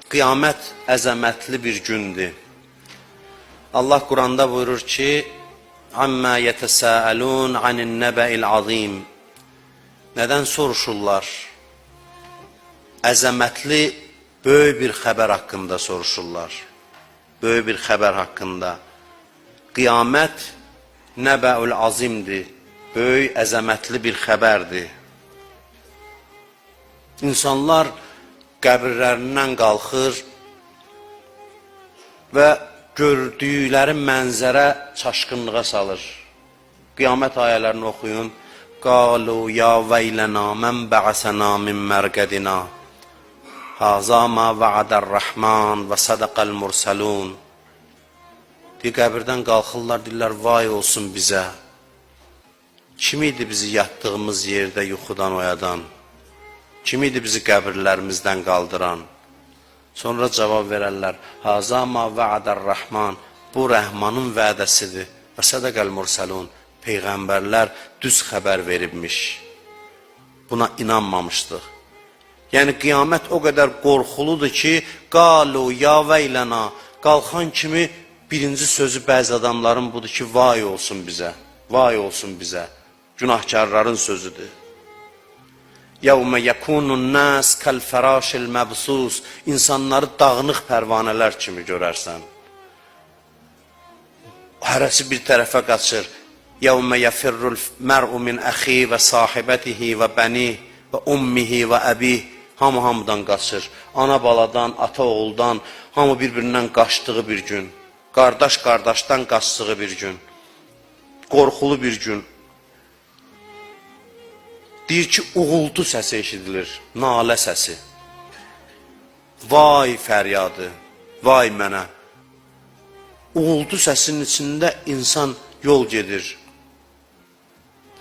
Qiyamət əzəmətli bir gündür. Allah Quranda buyurur ki, Amma yetesâelûn anin nebe'il azîm. Nədən soruşurlar? Əzəmətli, böyük bir xəbər haqqında soruşurlar. Böyük bir xəbər haqqında. Qiyamət nebe'ül azimdir. Böyük, əzəmətli bir xəbərdir. İnsanlar qəbirlərindən qalxır və gördükləri mənzərə çaşqınlığa salır. Qiyamət ayələrini oxuyun. Qalu ya veylena men ba'asana min merqedina. Haza ma va'adar-rahman və sadaqal mursalun. Qəbirdən qalxırlar, deyirlər, vay olsun bizə. Kim idi bizi yatdığımız yerdə yuxudan oyadan? Kim idi bizi qəbirlərimizdən qaldıran? Sonra cavab verərlər, Haza ma va'adar-rahman. Bu Rəhmanın vədəsidir. Və sadaqal mursalun. Peyğəmbərlər düz xəbər veribmiş. Buna inanmamışdıq. Yəni qiyamət o qədər qorxuludur ki, qalu ya veylana. Qalxan kimi birinci sözü bəzi adamların budur ki, vay olsun bizə. Vay olsun bizə. Günahkarların sözüdür. Yevme yekunun nas kal farashil mabsus. İnsanları dağınıq pərvanələr kimi görərsən. Hərəsi bir tərəfə qaçır. Yevme yefirrul mer'u min axi və sahibatihi və bani və ummihi və abi. Hamıdan qaçır. Ana baladan, ata oğuldan, hamı bir-birindən qaçdığı bir gün. Qardaş qardaşdan qaçdığı bir gün. Qorxulu bir gün. Deyir ki, uğultu səsi eşidilir, nalə səsi. Vay fəryadı, vay mənə. Uğultu səsinin içində insan yol gedir.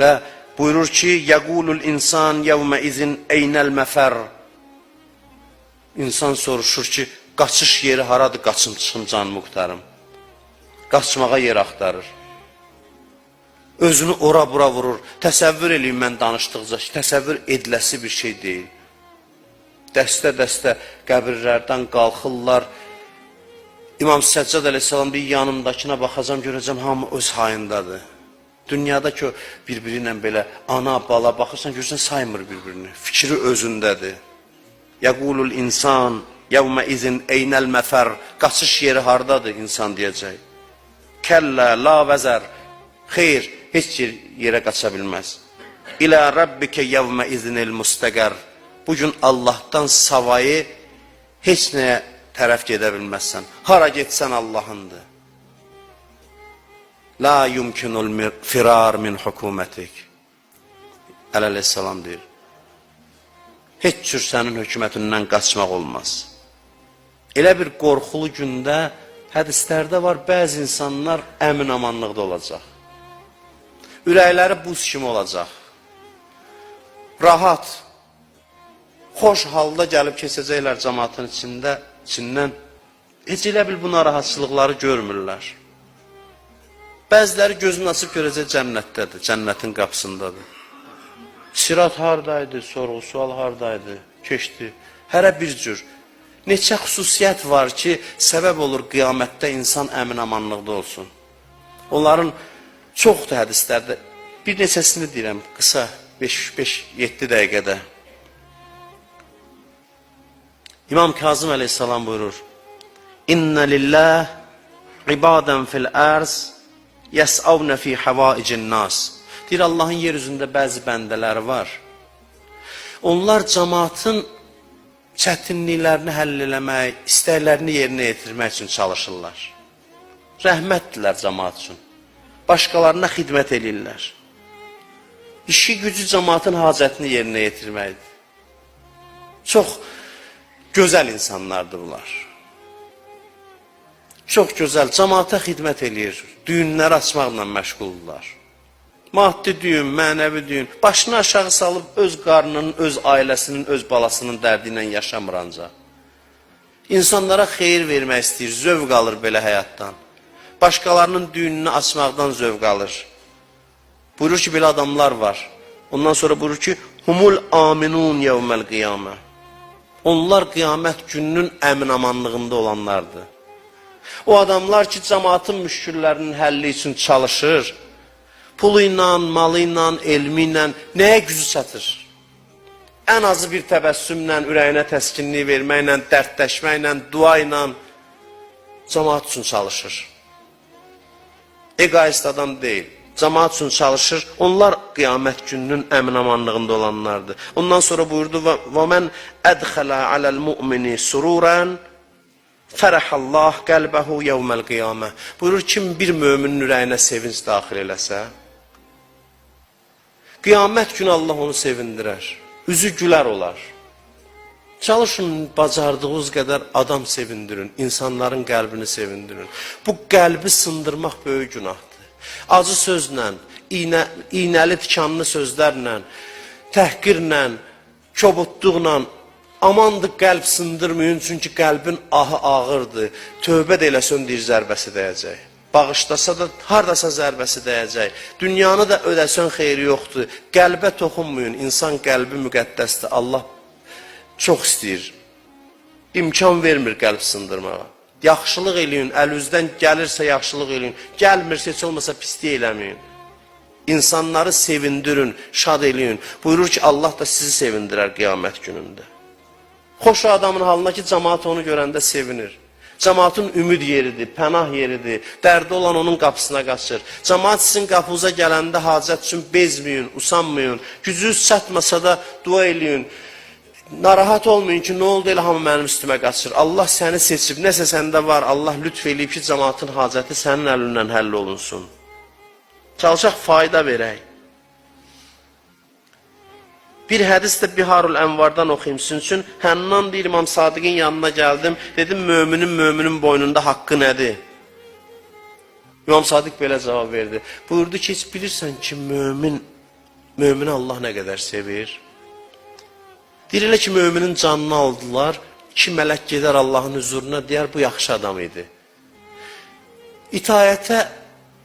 Və buyurur ki, Yəqulul insan yevmə izin eynəl məfər. İnsan soruşur ki, qaçış yeri haradır, qaçın çıxım can muhtarım. Qaçmağa yer axtarır. Özünü ora-bura vurur. Təsəvvür eləyim mən danışdıqca, təsəvvür ediləsi bir şey deyil. Dəstə-dəstə qəbirlərdən qalxırlar. İmam Səccad əleyhissalam bir yanımdakına baxacam, görəcəm, hamı öz hayındadır. Dünyada ki, bir-biri ilə belə ana, bala baxırsan, görürsən, saymır bir-birini. Fikri özündədir. Yəqulul insan, yevmə izin eynəl məfər. Qaçış yeri hardadır, insan deyəcək. Kəllə, la vəzər. Xeyr, heç yerə qaça bilməz. İlə Rabbikə yevmə izinil müstəqər. Bugün Allahdan savayı heç nəyə tərəf gedə bilməzsən. Hara getsən Allahındır. La yumkinul firar min hukumətik. Əleyhissalam deyir. Heç cür sənin hökumətindən qaçmaq olmaz. Elə bir qorxulu gündə hədislərdə var, bəzi insanlar əmin-amanlıqda olacaq. Ürəkləri buz kimi olacaq. Rahat, xoş halda gəlib keçəcəklər cəmaatın içindən. Heç elə bil bu narahatçılıqları görmürlər. Bəziləri gözünü açıb görəcək cənnətdədir, cənnətin qapısındadır. Sirat haradaydı, sorğu-sual haradaydı, keçdi. Hərə bir cür. Neçə xüsusiyyət var ki, səbəb olur qiyamətdə insan əmin-amanlıqda olsun. Onların çoxdur hədislərdə. Bir neçəsini deyirəm, qısa, 5-7 dəqiqədə. İmam Kazım əleyhissalam buyurur, İnnə lillah ibadən fil ərz yəsavnə fi həvaicin nas. Deyir, Allahın yeryüzündə bəzi bəndələri var. Onlar cəmaatın çətinliklərini həll eləmək, istəklərini yerinə yetirmək üçün çalışırlar. Rəhmətdirlər cəmaat üçün. Başqalarına xidmət edirlər. İşi gücü cəmaatın hacətini yerinə yetirməkdir. Çox gözəl insanlardır bunlar. Çox gözəl, cəmaata xidmət edir, düyünləri açmaqla məşğuldurlar. Maddi düyün, mənəvi düyün, başını aşağı salıb öz qarnının, öz ailəsinin, öz balasının dərdi ilə yaşamır ancaq. İnsanlara xeyir vermək istəyir, zövq alır belə həyatdan. Başqalarının düyününü açmaqdan zövq alır. Buyurur ki, belə adamlar var. Ondan sonra buyurur ki, humul aminun yevməl qiyamə. Onlar qiyamət gününün əmin-amanlığında olanlardır. O adamlar ki, cəmaatın müşküllərinin həlli üçün çalışır, pulu ilə, malı ilə, elmi ilə nəyə gücü çatır? Ən azı bir təbəssümlə, ürəyinə təskinlik verməklə, dərdləşməklə, dua ilə cəmaat üçün çalışır. Egoist adam deyil. Cəmaat üçün çalışır. Onlar qiyamət gününün əmin-amanlığında olanlardır. Ondan sonra buyurdu: "Və men ədxələ aləl mu'mini sururan fərəhallah qəlbəhu yevməl qiyamə." Buyurur, kim bir möminin ürəyinə sevinç daxil eləsə, qiyamət günü Allah onu sevindirər. Üzü gülər olar. Çalışın, bacardığınız qədər adam sevindirin, insanların qəlbini sevindirin. Bu qəlbi sındırmaq böyük günahdır. Acı sözlə, iynəli tikanlı sözlərlə, təhqirlə, kobudluqla, amandır qəlb sındırmayın, çünki qəlbin ahı ağırdır. Tövbə də eləsən deyir, zərbəsi dəyəcək. Bağışlasa da haradasa zərbəsi dəyəcək. Dünyanı da ödəsən xeyri yoxdur. Qəlbə toxunmayın, insan qəlbi müqəddəsdir. Allah çox istəyir. İmkan vermir qəlb sındırmağa. Yaxşılıq eləyin, əlinizdən gəlirsə yaxşılıq eləyin. Gəlmirsə, heç olmasa pislik eləməyin. İnsanları sevindirin, şad eləyin. Buyurur ki, Allah da sizi sevindirər qiyamət günündə. Xoş adamın halına ki, cəmaat onu görəndə sevinir. Cəmaatın ümid yeridir, pənah yeridir. Dərdi olan onun qapısına qaçır. Cəmaat sizin qapınıza gələndə hacət üçün bezməyin, usanmayın. Gücünüz çatmasa da dua eləyin. Narahat olmayın ki, nə oldu elə hamı mənim üstümə qaçır. Allah səni seçib, nəsə səndə var. Allah lütf eləyib ki, cəmaatın hacəti sənin əlindən həll olunsun. Çalışaq fayda verək. Bir hədis də Biharul Ənvardan oxuyum sizin üçün. Hənnan deyir, İmam Sadiqin yanına gəldim. Dedim, möminin boynunda haqqı nədir? İmam Sadiq belə cavab verdi. Buyurdu ki, heç bilirsən ki, mömini Allah nə qədər sevir? Deyir, elə ki, möminin canını aldılar, 2 mələk gedər Allahın huzuruna, deyər, bu yaxşı adam idi. İtaətə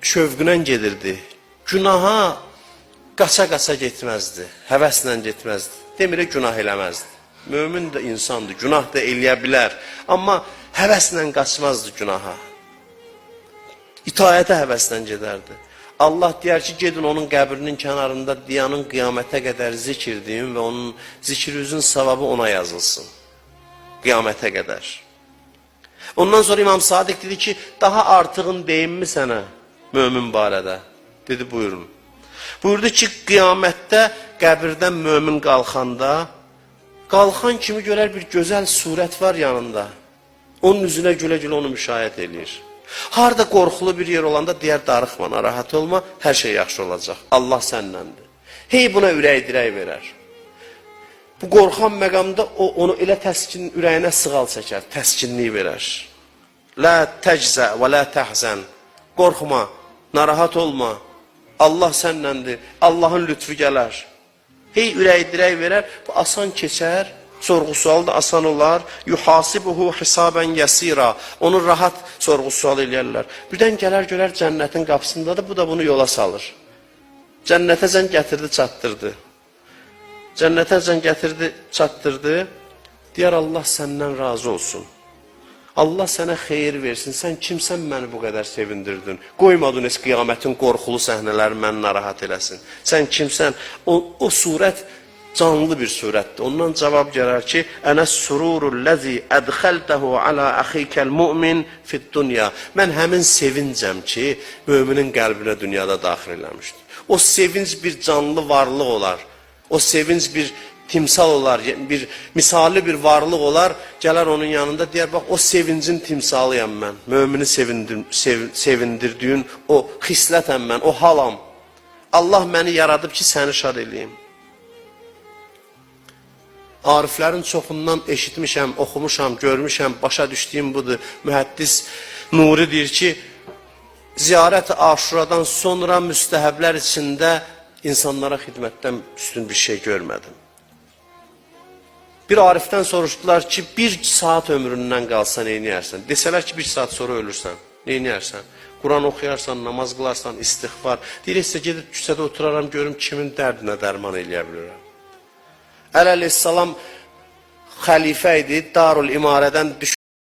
şövqünə gedirdi, günaha qaça-qaça getməzdi, həvəslə getməzdi, demirə günah eləməzdi. Mömin də insandır, günah da eləyə bilər, amma həvəslə qaçmazdı günaha. İtaətə həvəslə gedərdi. Allah deyər ki, gedin onun qəbrinin kənarında diyanın qiyamətə qədər zikr deyin və onun zikrinizin savabı ona yazılsın. Qiyamətə qədər. Ondan sonra İmam Sadiq dedi ki, daha artığın deyimmi sənə mömin barədə? Dedi, buyurun. Buyurdu ki, qiyamətdə qəbirdən mömin qalxanda, qalxan kimi görər bir gözəl surət var yanında. Onun üzünə gülə-gülə onu müşahidə eləyir. Harada qorxulu bir yer olanda deyər, darıxma, narahat olma, hər şey yaxşı olacaq. Allah sənnəndir. Hey, buna ürək dirək verər. Bu qorxan məqamda o, onu elə təskin, ürəyinə sığal çəkər, təskinlik verər. Lə təczə və lə təhzən. Qorxma, narahat olma. Allah sənnəndir, Allahın lütfu gələr. Hey, ürək dirək verər, bu asan keçər. Sorğu-sual da asan olar. Yuhasibuhu hisaben yasira. Onu rahat sorğu-sual eləyərlər. Birdən gələr görər cənnətin qapısındadır, bu da bunu yola salır. Cənnətə zən gətirdi, çatdırdı. Cənnətə zən gətirdi, çatdırdı. Deyər, Allah səndən razı olsun. Allah sənə xeyir versin. Sən kimsən məni bu qədər sevindirdin? Qoymadın heç qiyamətin qorxulu səhnələri məni narahat eləsin. Sən kimsən? O surət canlı bir surətdir. Ondan cavab gələr ki, Ənəs sururul-ləzi ədxəltəhu alə əxikəl mu'min fid-dunya. Mən həmin sevincəm ki, müminin qəlbinə dünyada daxil eləmişdir. O sevinç bir canlı varlıq olar. O sevinç bir timsal olar, bir misali bir varlıq olar. Gələr onun yanında deyər, bax, o sevincin timsalıyam mən. Mümini sevindirdiyin o xislətəm mən, o halam. Allah məni yaradıb ki, səni şad eləyim. Ariflərin çoxundan eşitmişəm, oxumuşam, görmüşəm, başa düşdüyüm budur. Mühəddis Nuri deyir ki, ziyarət-i Aşuradan sonra müstəhəblər içində insanlara xidmətdən üstün bir şey görmədim. Bir arifdən soruşdular ki, 1 saat ömründən qalsa neyniyərsən? Desələr ki, 1 saat sonra ölürsən, neyniyərsən? Quran oxuyarsan, namaz qılarsan, istiğfar. Deyirsə, gedib küçədə oturaram, görüm kimin dərdinə dərman eləyə bilirəm. Əleyhissalam xəlifə idi, Darul İmarədən